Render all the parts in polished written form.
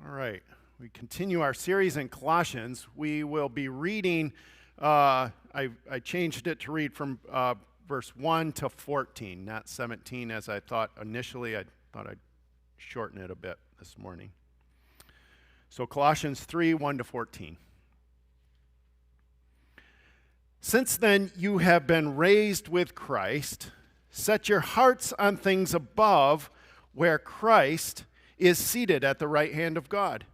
All right, we continue our series in Colossians. We will be reading, I changed it to read from verse 1 to 14, not 17 as I thought initially. I thought I'd shorten it a bit this morning. So Colossians 3, 1 to 14. Since then you have been raised with Christ, set your hearts on things above where Christ is seated at the right hand of God.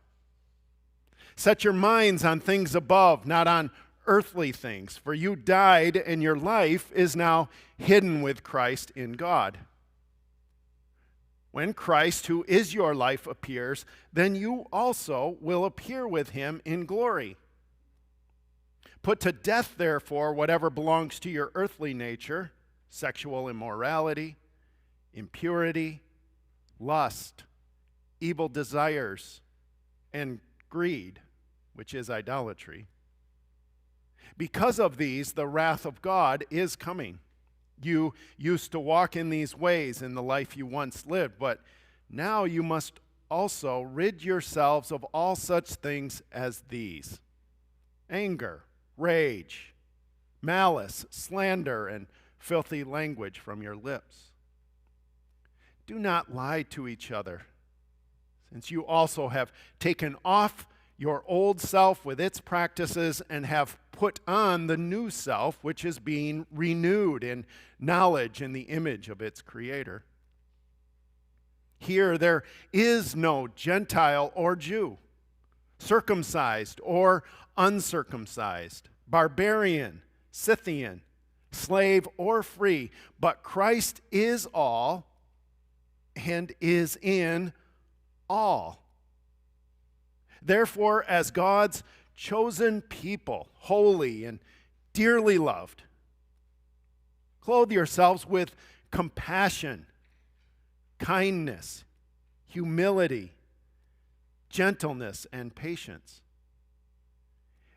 Set your minds on things above, not on earthly things, for you died and your life is now hidden with Christ in God. When Christ, who is your life, appears, then you also will appear with him in glory. Put to death, therefore, whatever belongs to your earthly nature, sexual immorality, impurity, lust, evil desires, and greed, which is idolatry. Because of these, the wrath of God is coming. You used to walk in these ways in the life you once lived, but now you must also rid yourselves of all such things as these: anger, rage, malice, slander, and filthy language from your lips. Do not lie to each other, since you also have taken off your old self with its practices and have put on the new self, which is being renewed in knowledge in the image of its creator. Here there is no Gentile or Jew, circumcised or uncircumcised, barbarian, Scythian, slave or free, but Christ is all and is in all. Therefore, as God's chosen people, holy and dearly loved, clothe yourselves with compassion, kindness, humility, gentleness, and patience.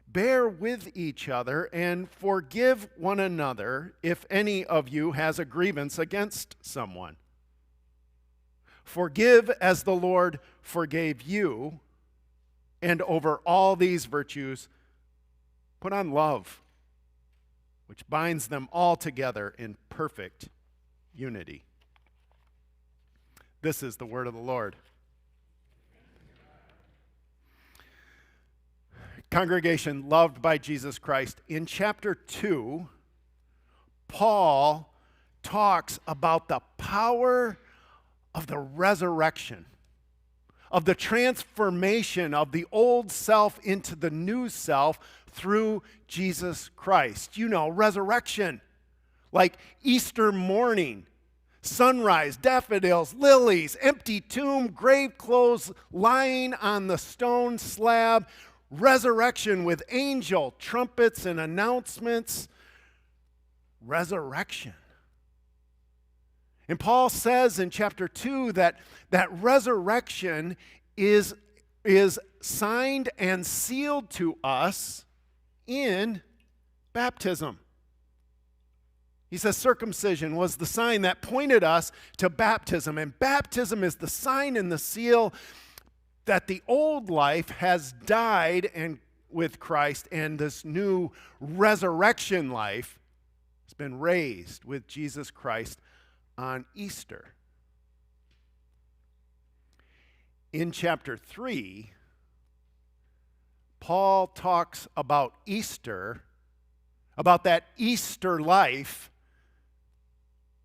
Bear with each other and forgive one another if any of you has a grievance against someone. Forgive as the Lord forgave you, and over all these virtues, put on love, which binds them all together in perfect unity. This is the word of the Lord. Congregation loved by Jesus Christ, in chapter 2, Paul talks about the power of the resurrection, of the transformation of the old self into the new self through Jesus Christ. You know, resurrection, like Easter morning, sunrise, daffodils, lilies, empty tomb, grave clothes lying on the stone slab, resurrection with angel trumpets and announcements, resurrection. And Paul says in chapter 2 that resurrection is signed and sealed to us in baptism. He says circumcision was the sign that pointed us to baptism, and baptism is the sign and the seal that the old life has died and with Christ, and this new resurrection life has been raised with Jesus Christ on Easter. In chapter 3, Paul talks about Easter, about that Easter life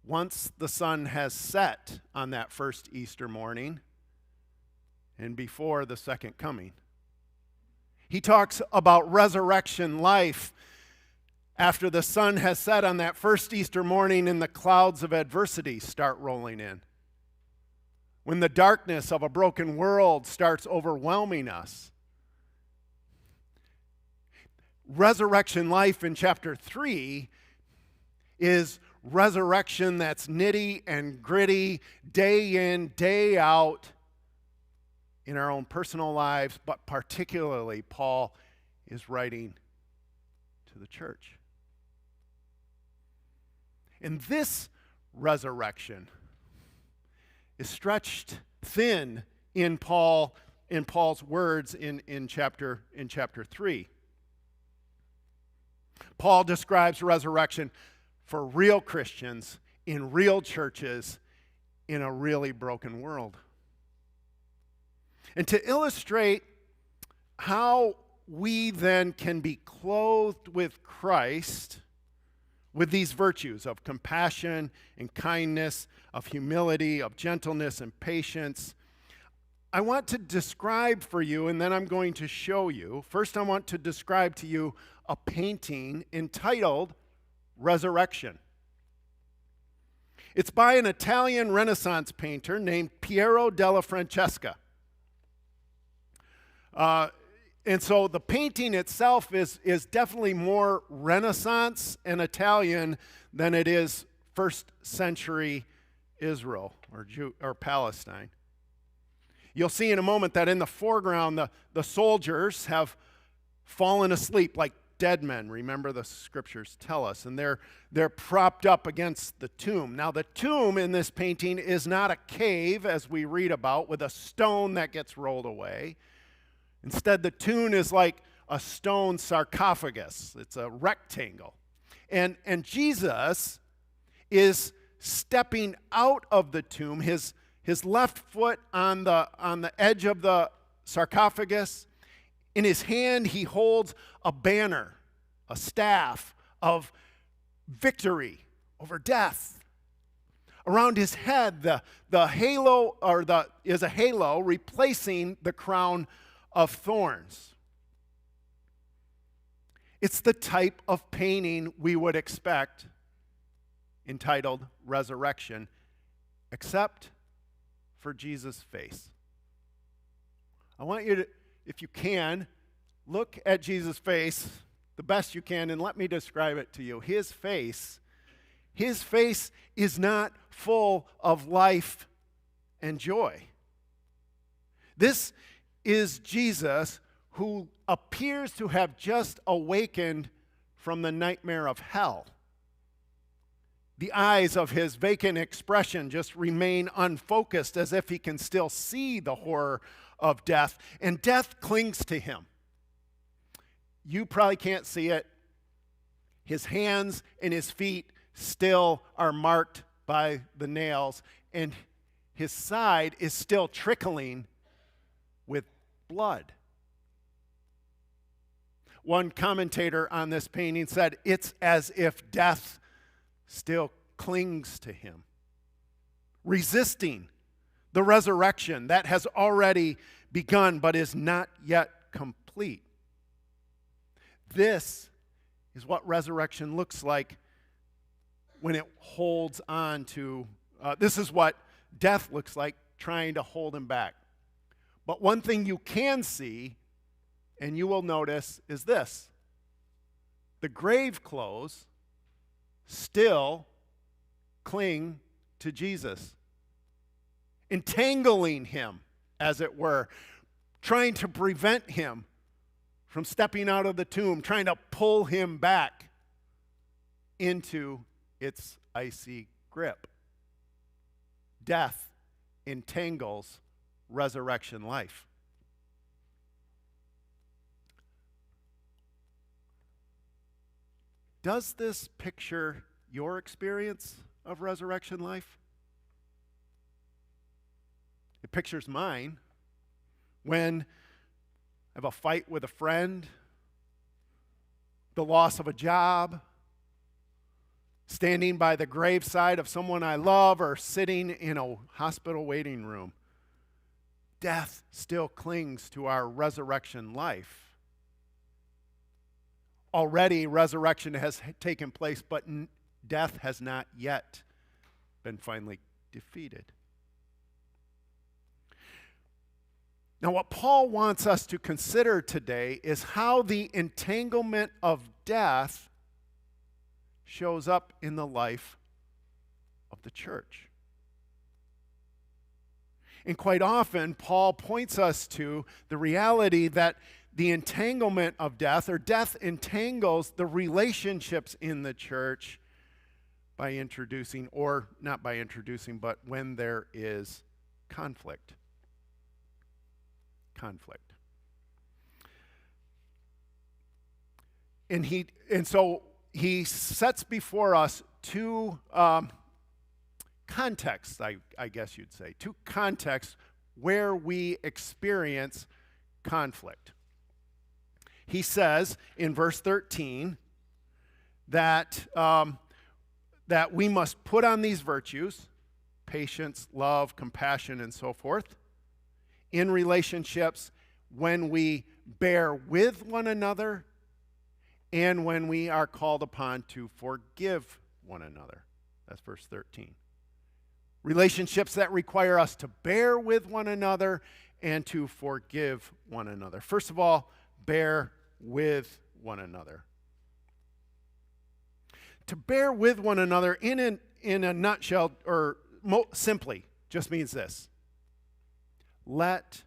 once the sun has set on that first Easter morning and before the second coming. He talks about resurrection life after the sun has set on that first Easter morning and the clouds of adversity start rolling in. When the darkness of a broken world starts overwhelming us. Resurrection life in chapter 3 is resurrection that's nitty and gritty, day in, day out, in our own personal lives, but particularly Paul is writing to the church. And this resurrection is stretched thin in Paul in Paul's words in chapter 3. Paul describes resurrection for real Christians in real churches in a really broken world. And to illustrate how we then can be clothed with Christ, with these virtues of compassion and kindness, of humility, of gentleness and patience, I want to describe for you, and then I'm going to show you. First, I want to describe to you a painting entitled Resurrection. It's by an Italian Renaissance painter named Piero della Francesca. And so the painting itself is definitely more Renaissance and Italian than it is first century Israel or Palestine. You'll see in a moment that in the foreground, the soldiers have fallen asleep like dead men. Remember, the scriptures tell us. And they're propped up against the tomb. Now, the tomb in this painting is not a cave, as we read about, with a stone that gets rolled away. Instead, the tomb is like a stone sarcophagus. It's a rectangle. And Jesus is stepping out of the tomb, his left foot on the edge of the sarcophagus. In his hand, he holds a banner, a staff of victory over death. Around his head, the halo is a halo replacing the crown of thorns. It's the type of painting we would expect entitled Resurrection, except for Jesus' face. I want you to, if you can, look at Jesus' face the best you can and let me describe it to you. His face is not full of life and joy. This is Jesus who appears to have just awakened from the nightmare of hell. The eyes of his vacant expression just remain unfocused, as if he can still see the horror of death, and death clings to him. You probably can't see it. His hands and his feet still are marked by the nails, and his side is still trickling with blood. One commentator on this painting said, "It's as if death still clings to him, resisting the resurrection that has already begun but is not yet complete." This is what resurrection looks like when it holds on to, this is what death looks like trying to hold him back. But one thing you can see, and you will notice, is this. The grave clothes still cling to Jesus, entangling him, as it were, trying to prevent him from stepping out of the tomb, trying to pull him back into its icy grip. Death entangles resurrection life. Does this picture your experience of resurrection life? It pictures mine when I have a fight with a friend, the loss of a job, standing by the graveside of someone I love, or sitting in a hospital waiting room. Death still clings to our resurrection life. Already resurrection has taken place, but death has not yet been finally defeated. Now, what Paul wants us to consider today is how the entanglement of death shows up in the life of the church. And quite often, Paul points us to the reality that the entanglement of death, or death entangles the relationships in the church by introducing, or not by introducing, but when there is conflict. conflict. And so he sets before us two contexts, I guess you'd say, two contexts where we experience conflict. He says in verse 13 that we must put on these virtues, patience, love, compassion, and so forth, in relationships when we bear with one another and when we are called upon to forgive one another. That's verse 13. Relationships that require us to bear with one another and to forgive one another. First of all, bear with one another. To bear with one another in a nutshell, or simply, just means this. Let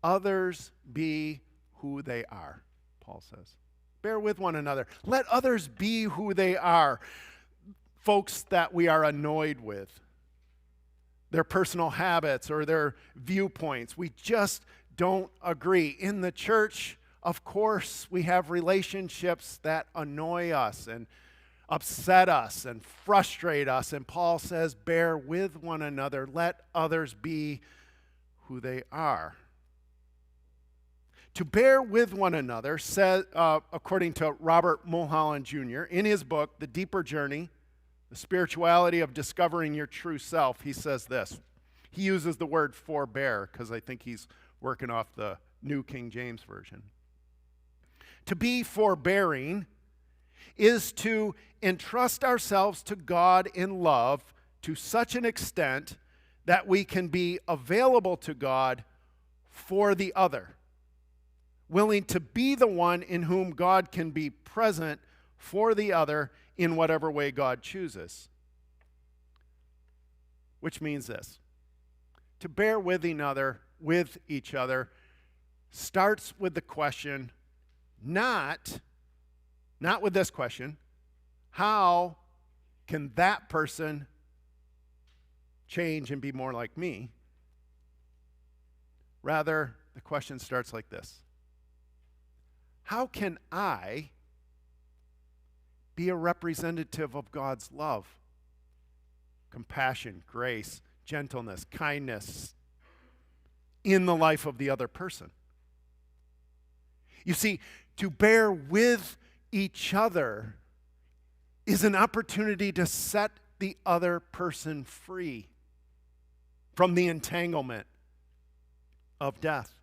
others be who they are, Paul says. Bear with one another. Let others be who they are. Folks that we are annoyed with, their personal habits or their viewpoints. We just don't agree. In the church, of course, we have relationships that annoy us and upset us and frustrate us. And Paul says, bear with one another. Let others be who they are. To bear with one another, says, according to Robert Mulholland Jr., in his book, The Deeper Journey, The Spirituality of Discovering Your True Self, he says this. He uses the word forbear because I think he's working off the New King James Version. To be forbearing is to entrust ourselves to God in love to such an extent that we can be available to God for the other, willing to be the one in whom God can be present for the other in whatever way God chooses. Which means this: to bear with each other starts with the question, not with this question, how can that person change and be more like me? Rather, the question starts like this: how can I be a representative of God's love, compassion, grace, gentleness, kindness in the life of the other person? You see, to bear with each other is an opportunity to set the other person free from the entanglement of death.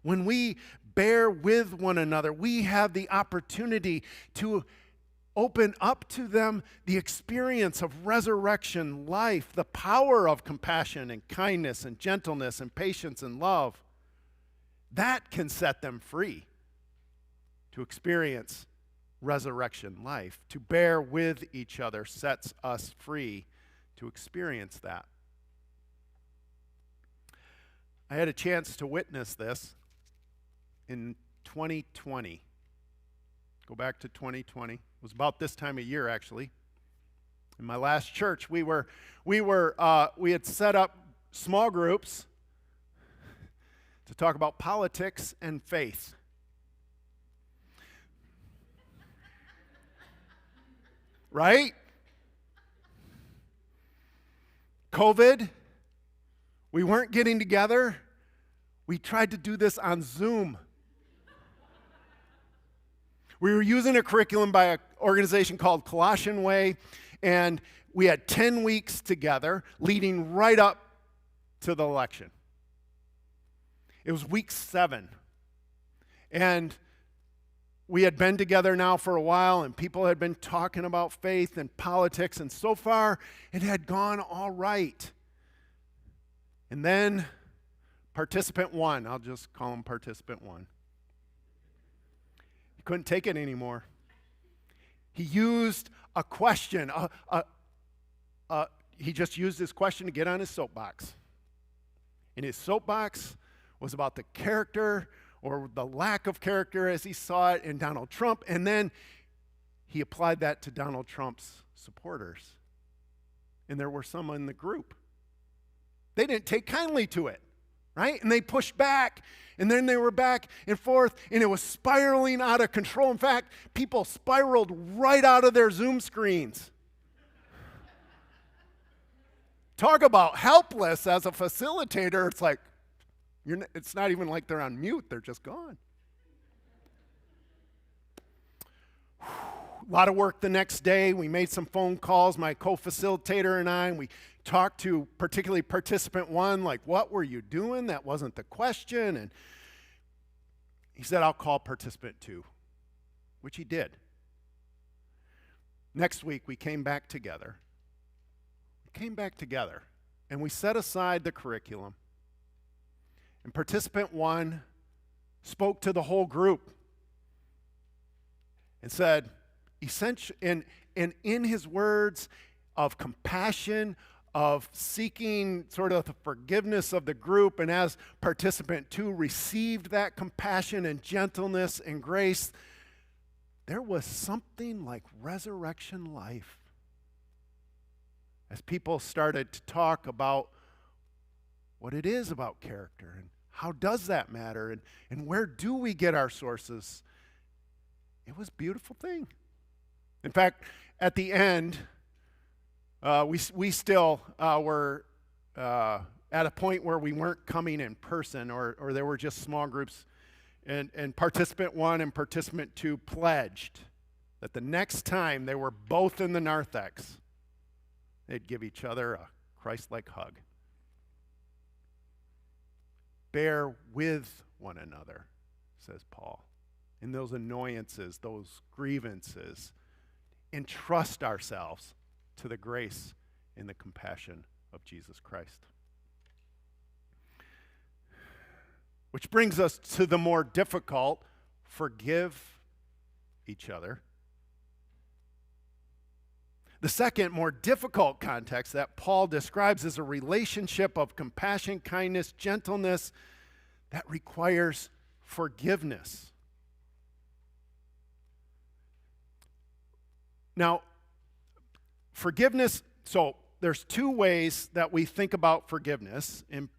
When we bear with one another, we have the opportunity to open up to them the experience of resurrection life, the power of compassion and kindness and gentleness and patience and love. That can set them free to experience resurrection life. To bear with each other sets us free to experience that. I had a chance to witness this in 2020. Go back to 2020. It was about this time of year, actually. In my last church, we had set up small groups to talk about politics and faith. Right? COVID, we weren't getting together. We tried to do this on Zoom. We were using a curriculum by an organization called Colossians Way, and we had 10 weeks together leading right up to the election. It was week 7. And we had been together now for a while, and people had been talking about faith and politics, and so far it had gone all right. And then participant 1, I'll just call him participant 1. He couldn't take it anymore. He used a question. He just used his question to get on his soapbox. And his soapbox was about the character or the lack of character as he saw it in Donald Trump, and then he applied that to Donald Trump's supporters. And there were some in the group. They didn't take kindly to it, right? And they pushed back, and then they were back and forth, and it was spiraling out of control. In fact, people spiraled right out of their Zoom screens. Talk about helpless as a facilitator. It's like, it's not even like they're on mute. They're just gone. A lot of work the next day. We made some phone calls, my co-facilitator and I, and we talked to particularly participant one, like, what were you doing? That wasn't the question. And he said, I'll call participant two, which he did. Next week, we came back together. And we set aside the curriculum. And participant one spoke to the whole group and said, and in his words of compassion, of seeking sort of the forgiveness of the group, and as participant two received that compassion and gentleness and grace, there was something like resurrection life. As people started to talk about what it is about character and how does that matter and where do we get our sources, it was a beautiful thing. In fact, at the end, we still were at a point where we weren't coming in person, or there were just small groups. And participant one and participant two pledged that the next time they were both in the narthex, they'd give each other a Christ-like hug. Bear with one another, says Paul, in those annoyances, those grievances. Entrust ourselves to the grace and the compassion of Jesus Christ. Which brings us to the more difficult, forgive each other. The second, more difficult context that Paul describes is a relationship of compassion, kindness, gentleness that requires forgiveness. Now, forgiveness, so there's two ways that we think about forgiveness. And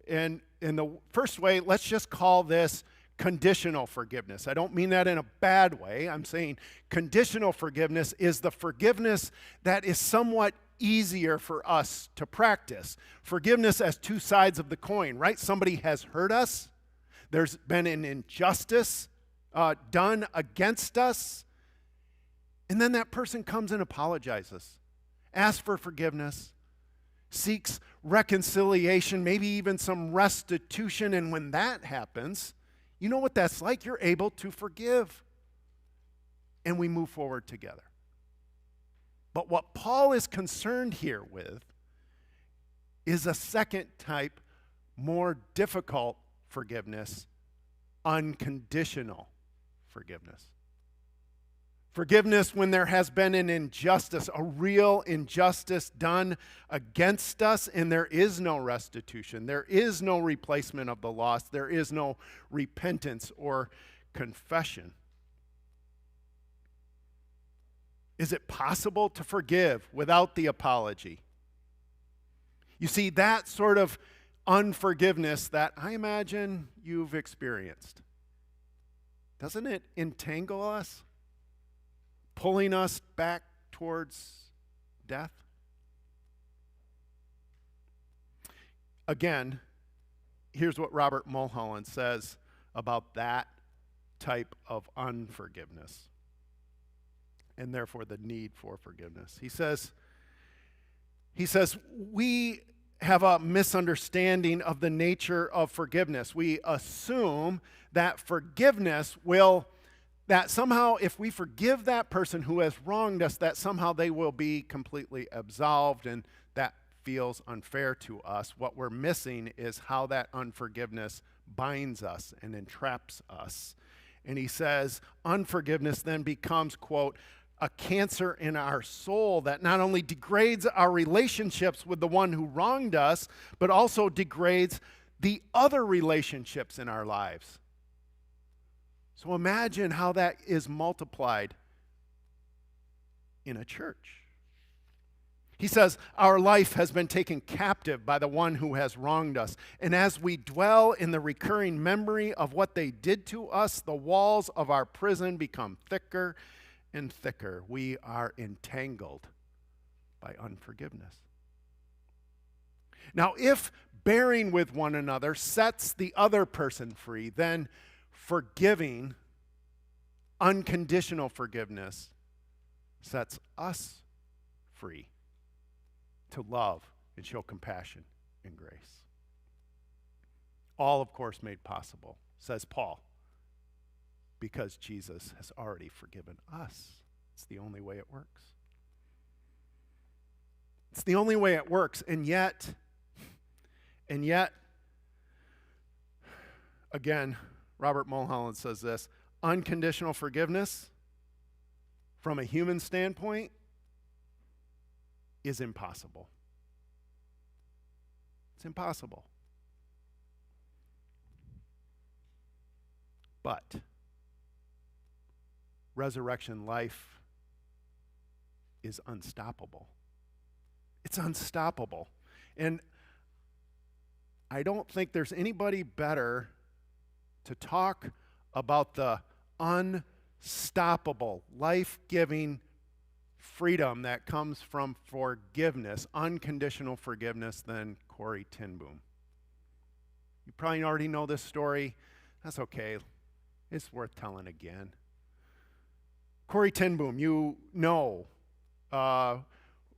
in the first way, let's just call this conditional forgiveness. I don't mean that in a bad way. I'm saying conditional forgiveness is the forgiveness that is somewhat easier for us to practice. Forgiveness as two sides of the coin, right? Somebody has hurt us. There's been an injustice done against us. And then that person comes and apologizes, asks for forgiveness, seeks reconciliation, maybe even some restitution. And when that happens, you know what that's like? You're able to forgive. And we move forward together. But what Paul is concerned here with is a second type, more difficult forgiveness, unconditional forgiveness. Forgiveness when there has been an injustice, a real injustice done against us, and there is no restitution. There is no replacement of the loss. There is no repentance or confession. Is it possible to forgive without the apology? You see, that sort of unforgiveness that I imagine you've experienced, doesn't it entangle us? Pulling us back towards death? Again, here's what Robert Mulholland says about that type of unforgiveness, and therefore the need for forgiveness. He says, we have a misunderstanding of the nature of forgiveness. We assume that forgiveness that somehow if we forgive that person who has wronged us, that somehow they will be completely absolved, and that feels unfair to us. What we're missing is how that unforgiveness binds us and entraps us. And he says, unforgiveness then becomes, quote, a cancer in our soul that not only degrades our relationships with the one who wronged us, but also degrades the other relationships in our lives. So imagine how that is multiplied in a church. He says, our life has been taken captive by the one who has wronged us. And as we dwell in the recurring memory of what they did to us, the walls of our prison become thicker and thicker. We are entangled by unforgiveness. Now, if bearing with one another sets the other person free, then forgiving, unconditional forgiveness, sets us free to love and show compassion and grace. All, of course, made possible, says Paul, because Jesus has already forgiven us. It's the only way it works. It's the only way it works, and yet, again, Robert Mulholland says this, unconditional forgiveness, from a human standpoint, is impossible. It's impossible. But resurrection life is unstoppable. It's unstoppable. And I don't think there's anybody better to talk about the unstoppable, life-giving freedom that comes from forgiveness, unconditional forgiveness, than Corrie ten Boom. You probably already know this story. That's okay. It's worth telling again. Corrie ten Boom, you know,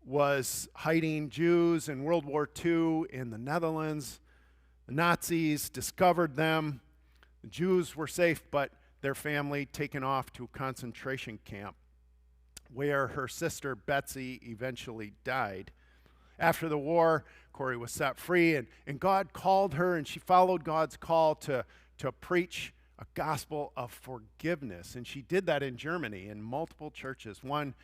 was hiding Jews in World War II in the Netherlands. The Nazis discovered them. The Jews were safe, but their family taken off to a concentration camp, where her sister Betsy eventually died. After the war, Corrie was set free, and God called her, and she followed God's call to preach a gospel of forgiveness. And she did that in Germany, in multiple churches. One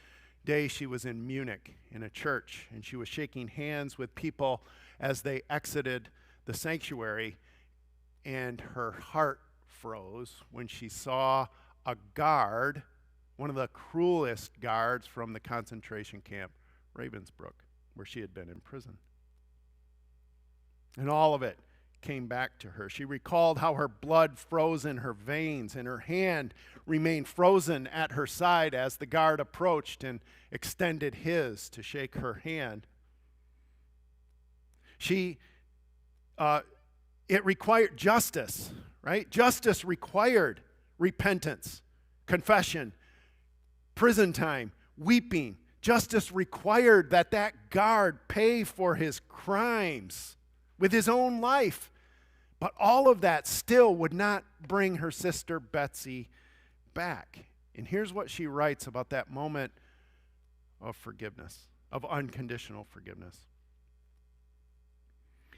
day she was in Munich in a church, and she was shaking hands with people as they exited the sanctuary, and her heart froze when she saw a guard, one of the cruelest guards from the concentration camp, Ravensbrück, where she had been in prison. And all of it came back to her. She recalled how her blood froze in her veins, and her hand remained frozen at her side as the guard approached and extended his to shake her hand. It required justice, right? Justice required repentance, confession, prison time, weeping. Justice required that guard pay for his crimes with his own life. But all of that still would not bring her sister Betsy back. And here's what she writes about that moment of forgiveness, of unconditional forgiveness.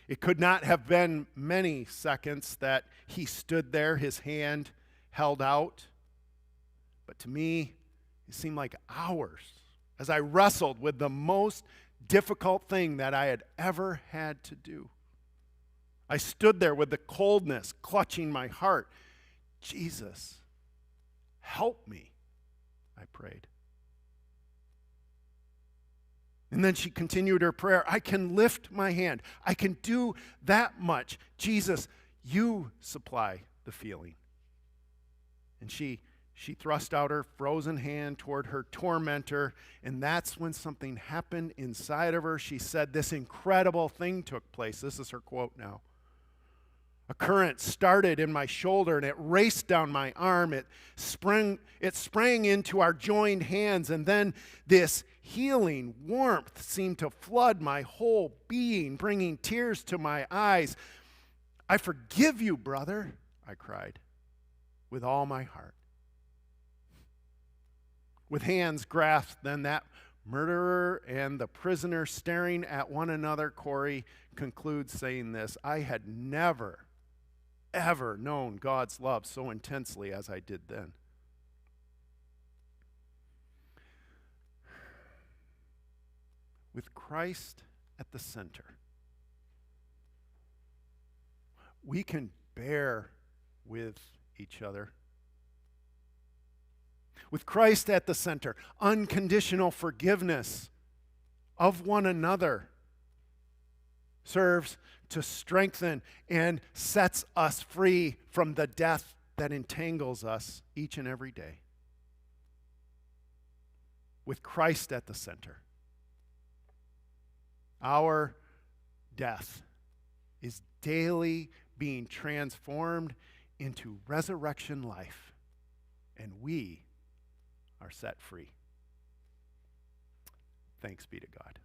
It could not have been many seconds that he stood there, his hand held out. But to me, it seemed like hours as I wrestled with the most difficult thing that I had ever had to do. I stood there with the coldness clutching my heart. Jesus, help me, I prayed. And then she continued her prayer. I can lift my hand. I can do that much. Jesus, you supply the feeling. And she thrust out her frozen hand toward her tormentor, and that's when something happened inside of her. She said this incredible thing took place. This is her quote now. A current started in my shoulder, and it raced down my arm. It sprang into our joined hands, and then this healing warmth seemed to flood my whole being, bringing tears to my eyes. I forgive you, brother, I cried, with all my heart. With hands grasped, then that murderer and the prisoner staring at one another, Corrie concludes saying this: I had never, ever known God's love so intensely as I did then. With Christ at the center, we can bear with each other. With Christ at the center, unconditional forgiveness of one another serves to strengthen and sets us free from the death that entangles us each and every day. With Christ at the center, our death is daily being transformed into resurrection life, and we are set free. Thanks be to God.